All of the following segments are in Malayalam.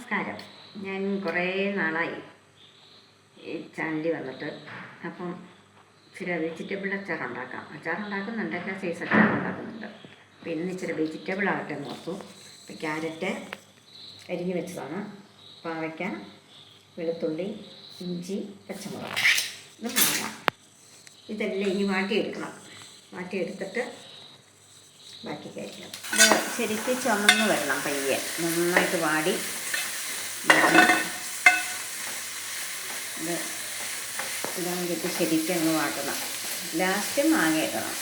നമസ്കാരം. ഞാൻ കുറേ നാളായി ഈ ചാനലിൽ വന്നിട്ട്. അപ്പം ഇച്ചിരി വെജിറ്റബിൾ അച്ചാറുണ്ടാക്കുന്നുണ്ട്, എല്ലാ സൈസ് അച്ചാറുണ്ടാക്കുന്നുണ്ട്. അപ്പം ഇന്ന് ഇച്ചിരി വെജിറ്റബിൾ ആകട്ടെ എന്ന് ഓർത്തു. അപ്പം ക്യാരറ്റ് അരിഞ്ഞ് വെച്ചതാണ്, പാവയ്ക്ക, വെളുത്തുള്ളി, ഇഞ്ചി, പച്ചമുളക്, ഇത് മാങ്ങ, ഇതെല്ലാം ഇനി വാട്ടിയെടുത്തിട്ട് ബാക്കി കഴിക്കണം. ഇത് ശരിക്കും ചുമന്ന് വരണം, പയ്യെ നന്നായിട്ട് വാടി ഇത് ഇടാൻ കിട്ടി ശരിക്കും അങ്ങ് വാട്ടണം. ലാസ്റ്റ് മാങ്ങ ഇടണം.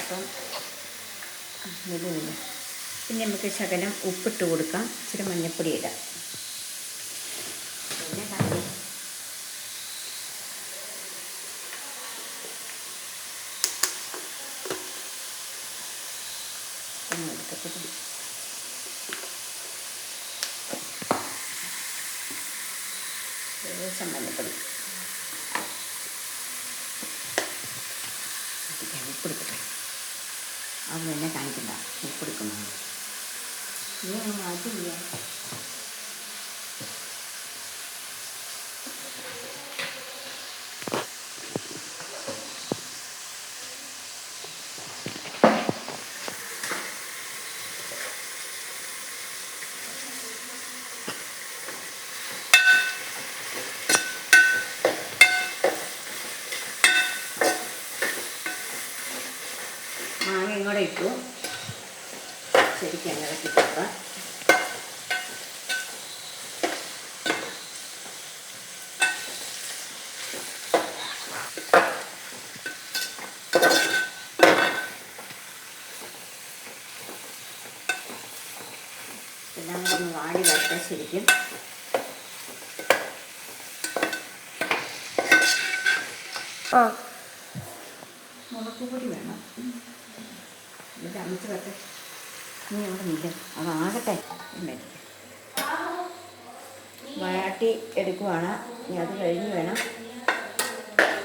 അപ്പം ഇതില്ല. പിന്നെ നമുക്ക് ശകലം ഉപ്പിട്ട് കൊടുക്കാം, ഇച്ചിരി മഞ്ഞൾപ്പൊടി ഇടാം. പിന്നെ കറി എടുക്കത്തില്ല. മഞ്ഞപ്പൊടി ഉപ്പെടുക്കട്ടെ. അത് തന്നെ കാണിക്കണ്ട, ഉപ്പെടുക്കുന്നു. ഇനി ഒന്ന് മാറ്റില്ല. മാങ്ങ ഇങ്ങോട്ട് ഇട്ടു, ശരിക്കും ഇളക്കി കൊടുക്കാം. എല്ലാം ഒന്ന് വാടി വരട്ടെ ശരിക്കും. മുളക് പൊടി വേണം, ഇത് അമിച്ച് വരട്ടെ. നീ അവിടെ നിൽക്കാം, അതാകട്ടെ. വഴട്ടി എടുക്കുവാണ്. ഇനി അത് കഴിഞ്ഞ് വേണം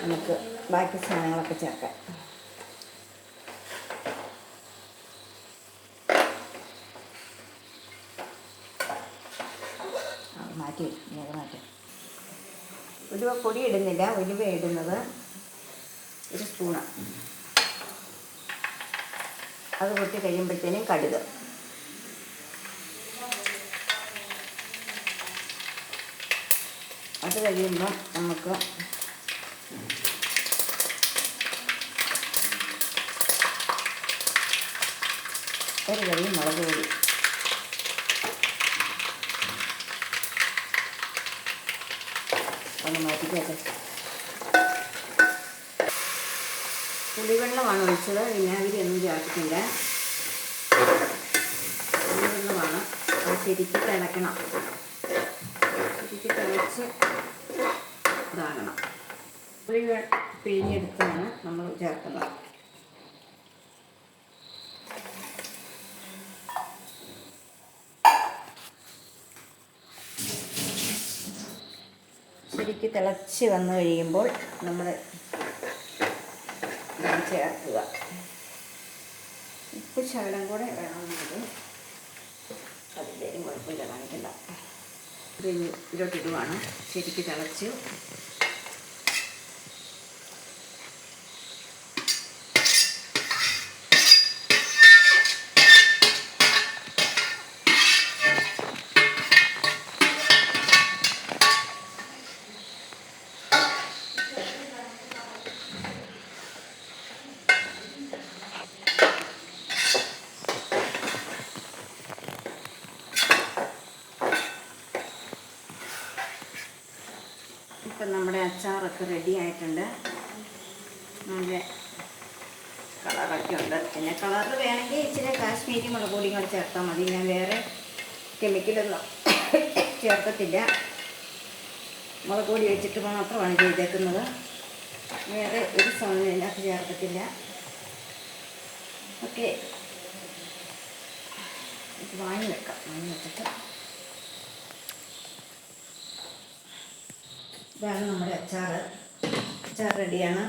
നമുക്ക് ബാക്കി സാധനങ്ങളൊക്കെ ചേർക്കാൻ. മാറ്റി ഇനി അത് മാറ്റാം. ഉലുവ പൊടി ഇടുന്നില്ല, ഉലുവ ഇടുന്നത് ഒരു സ്പൂണാണ്. അത് പൊട്ടി കഴിയുമ്പോഴത്തേനും കടുക്, അത് കഴിയുമ്പോൾ നമുക്ക് ഒരു കറി മുളക് പൊടി, ഒന്ന് മാറ്റിക്കട്ടെ. പുളിവെള്ളമാണ് ഒഴിച്ചത്, വിനാഗിരി ഒന്നും ചേർത്തിട്ടില്ല. പുളിവെള്ളമാണ്. അത് ശരിക്കും തിളയ്ക്കണം, ശരിക്കും തിളച്ച് ഇതാകണം. പുളി പിഴിഞ്ഞെടുത്താണ് നമ്മൾ ചേർക്കുന്നത്. ശരിക്കും തിളച്ച് വന്നു കഴിയുമ്പോൾ നമ്മൾ ചേർക്കുക. ഉപ്പ് ശകലം കൂടെ വേണമെന്നുള്ളത് അതിൻ്റെയും കുഴപ്പമില്ല, കാണിക്കണ്ട. ഇതിലോട്ടിടുവാണ്. ശരിക്ക് തിളച്ച് ഇപ്പം നമ്മുടെ അച്ചാറൊക്കെ റെഡി ആയിട്ടുണ്ട്. നല്ല കളറൊക്കെ ഉണ്ട്. പിന്നെ കളറ് വേണമെങ്കിൽ ഇച്ചിരി കാശ്മീരി മുളക് പൊടിയും കൂടെ ചേർത്താൽ മതി. ഞാൻ വേറെ കെമിക്കലൊന്നും ചേർക്കത്തില്ല, മുളക് പൊടി വെച്ചിട്ട് മാത്രമാണ് ചെയ്തേക്കുന്നത്. വേറെ ഒരു സാധനം ഇതിനകത്ത് ചേർക്കത്തില്ല. ഓക്കെ, വാങ്ങി വെച്ചിട്ട് ഇതാണ് നമ്മുടെ അച്ചാർ റെഡിയാണ്.